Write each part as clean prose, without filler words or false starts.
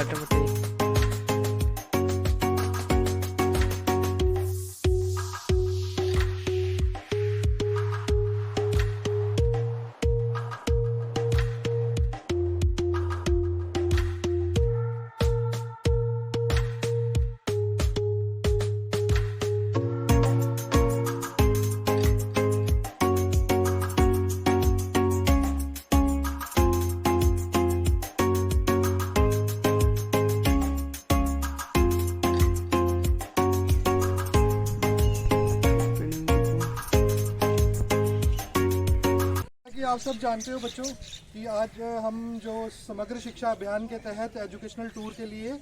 Automatic. आप सब जानते हो बच्चों कि आज हम जो समग्र शिक्षा अभियान के तहत एजुकेशनल टूर के लिए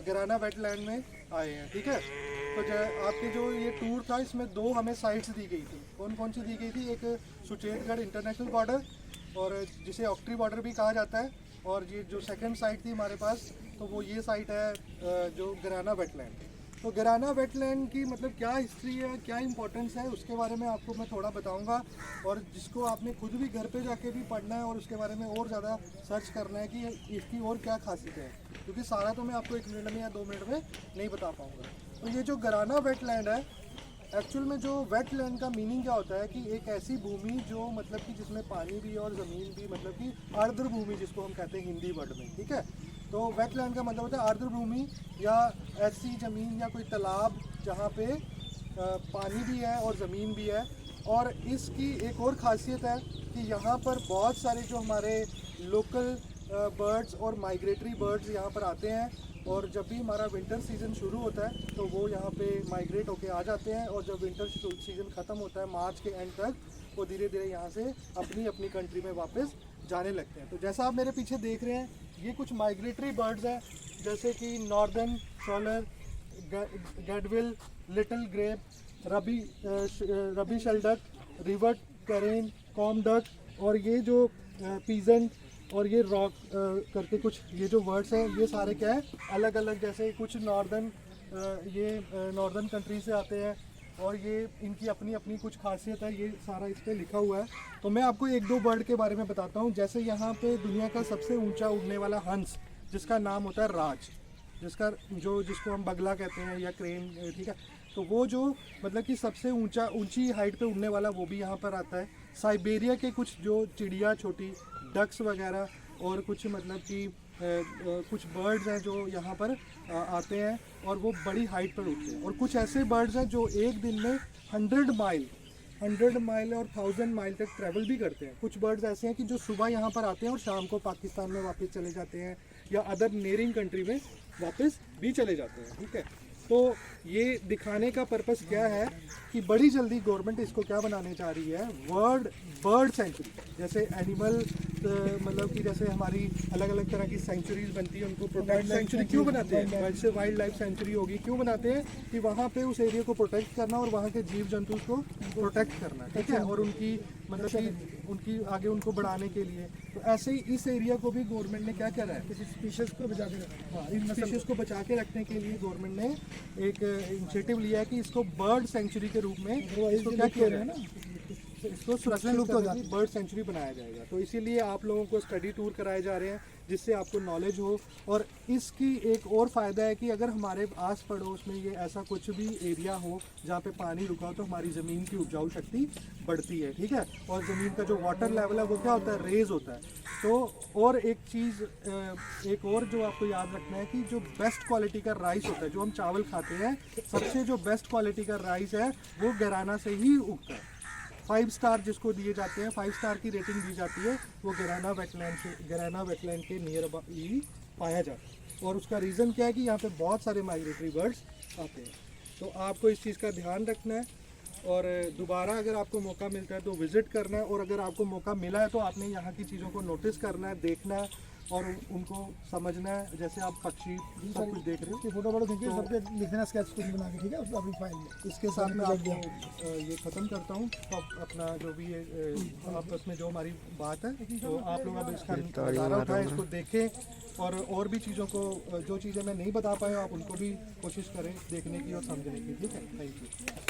गिराना वेटलैंड में आए हैं। ठीक है, तो आपके जो ये टूर था इसमें दो हमें साइट्स दी गई थी। कौन कौन सी दी गई थी? एक सुचेतगढ़ इंटरनेशनल बॉर्डर और जिसे ऑक्ट्री बॉर्डर भी कहा जाता है, और ये जो सेकंड साइट थी हमारे पास तो वो ये साइट है जो गिराना वेटलैंड। तो गिराना वेटलैंड की मतलब क्या हिस्ट्री है, क्या इंपॉर्टेंस है, उसके बारे में आपको मैं थोड़ा बताऊंगा, और जिसको आपने खुद भी घर पे जाके भी पढ़ना है और उसके बारे में और ज़्यादा सर्च करना है कि इसकी और क्या खासियत है, क्योंकि सारा तो मैं आपको 1 मिनट में या 2 मिनट में नहीं बता पाऊँगा। तो ये जो गिराना वेटलैंड है, एक्चुअल में जो वेटलैंड का मीनिंग क्या होता है कि एक ऐसी भूमि जो मतलब कि जिसमें पानी भी और ज़मीन भी, मतलब कि आर्द्र भूमि जिसको हम कहते हैं हिंदी वर्ड में। ठीक है, तो वेटलैंड का मतलब होता है आर्द्र भूमि या ऐसी ज़मीन या कोई तालाब जहाँ पे पानी भी है और ज़मीन भी है। और इसकी एक और ख़ासियत है कि यहाँ पर बहुत सारे जो हमारे लोकल बर्ड्स और माइग्रेटरी बर्ड्स यहाँ पर आते हैं, और जब भी हमारा विंटर सीज़न शुरू होता है तो वो यहाँ पे माइग्रेट होके आ जाते हैं, और जब विंटर सीज़न ख़त्म होता है मार्च के एंड तक, वो धीरे धीरे यहाँ से अपनी अपनी कंट्री में वापस जाने लगते हैं। तो जैसा आप मेरे पीछे देख रहे हैं, ये कुछ माइग्रेटरी बर्ड्स हैं, जैसे कि northern shoveler, gadwall, little grebe, ruddy shelduck, रिवर्ट कैरेन, कॉम डक, और ये जो पीजेंट और ये रॉक करके कुछ ये जो वर्ड्स हैं, ये सारे क्या है अलग अलग, जैसे कुछ नॉर्दर्न नॉर्दर्न कंट्री से आते हैं, और ये इनकी अपनी अपनी कुछ खासियत है, ये सारा इस पर लिखा हुआ है। तो मैं आपको 1-2 बर्ड के बारे में बताता हूँ। जैसे यहाँ पे दुनिया का सबसे ऊंचा उड़ने वाला हंस, जिसका नाम होता है राज, जिसको हम बगला कहते हैं या क्रेन। ठीक है, तो वो जो मतलब कि सबसे ऊंची हाइट पे उड़ने वाला, वो भी यहाँ पर आता है। साइबेरिया के कुछ जो चिड़िया, छोटी डक्स वगैरह, और कुछ मतलब कि कुछ बर्ड्स हैं जो यहाँ पर आते हैं और वो बड़ी हाइट पर उड़ते हैं। और कुछ ऐसे बर्ड्स हैं जो एक दिन में 100 माइल और 1000 माइल तक ट्रैवल भी करते हैं। कुछ बर्ड्स ऐसे हैं कि जो सुबह यहाँ पर आते हैं और शाम को पाकिस्तान में वापस चले जाते हैं, या अदर नेयरिंग कंट्री में वापस भी चले जाते हैं। ठीक है, तो ये दिखाने का पर्पस क्या है कि बड़ी जल्दी गवर्नमेंट इसको क्या बनाने जा रही है, बर्ड सेंचुरी। जैसे एनिमल मतलब कि जैसे हमारी अलग अलग तरह की सेंचुरीज बनती है, उनको प्रोटेक्ट सेंचुरी क्यों बनाते हैं, वैसे वाइल्ड लाइफ सेंचुरी होगी, क्यों बनाते हैं कि वहाँ पे उस एरिया को प्रोटेक्ट करना और वहाँ के जीव जंतु को प्रोटेक्ट करना। ठीक है, और उनकी मतलब कि उनकी आगे उनको बढ़ाने के लिए। तो ऐसे ही इस एरिया को भी गवर्नमेंट ने क्या करा है, किसी स्पीशीज़ को बचा के रखना। हाँ, इन स्पीशीज़ को बचा के रखने के लिए गवर्नमेंट ने एक इनिशिएटिव लिया है कि इसको बर्ड सेंचुरी के रूप में इसको क्या किया है ना, इसको सुरक्षित बर्ड सेंचुरी बनाया जाएगा। तो इसीलिए आप लोगों को स्टडी टूर कराए जा रहे हैं, जिससे आपको नॉलेज हो। और इसकी एक और फ़ायदा है कि अगर हमारे आस पड़ोस में ये ऐसा कुछ भी एरिया हो जहाँ पे पानी रुका हो, तो हमारी ज़मीन की उपजाऊ शक्ति बढ़ती है। ठीक है, और ज़मीन का जो वाटर लेवल है वो क्या होता है, रेज होता है। तो और एक चीज़ एक और जो आपको याद रखना है कि जो बेस्ट क्वालिटी का राइस होता है, जो हम चावल खाते हैं, सबसे जो बेस्ट क्वालिटी का राइस है वो गिराना से ही उगता है। 5 स्टार जिसको दिए जाते हैं, 5 स्टार की रेटिंग दी जाती है, वो गिराना वेटलैंड के नियर ही पाया जाता है। और उसका रीज़न क्या है कि यहाँ पे बहुत सारे माइग्रेटरी बर्ड्स आते हैं। तो आपको इस चीज़ का ध्यान रखना है, और दोबारा अगर आपको मौका मिलता है तो विज़िट करना है, और अगर आपको मौका मिला है तो आपने यहाँ की चीज़ों को नोटिस करना है, देखना है और उनको समझना है। जैसे आप पक्षी सब कुछ देख रहे हो, फोटो देखिए, सब पे लिखना स्केच कुछ बना के। ठीक है, अपनी फाइल में। इसके साथ में आपको ये ख़त्म करता हूँ। तो अपना जो भी है आपस में जो हमारी बात है, तो आप लोग अब इसका नज़ारा उठाएं, इसको देखें, और भी चीज़ों को, जो चीज़ें मैं नहीं बता पाया, आप उनको भी कोशिश करें देखने की और समझने की। ठीक है, थैंक यू।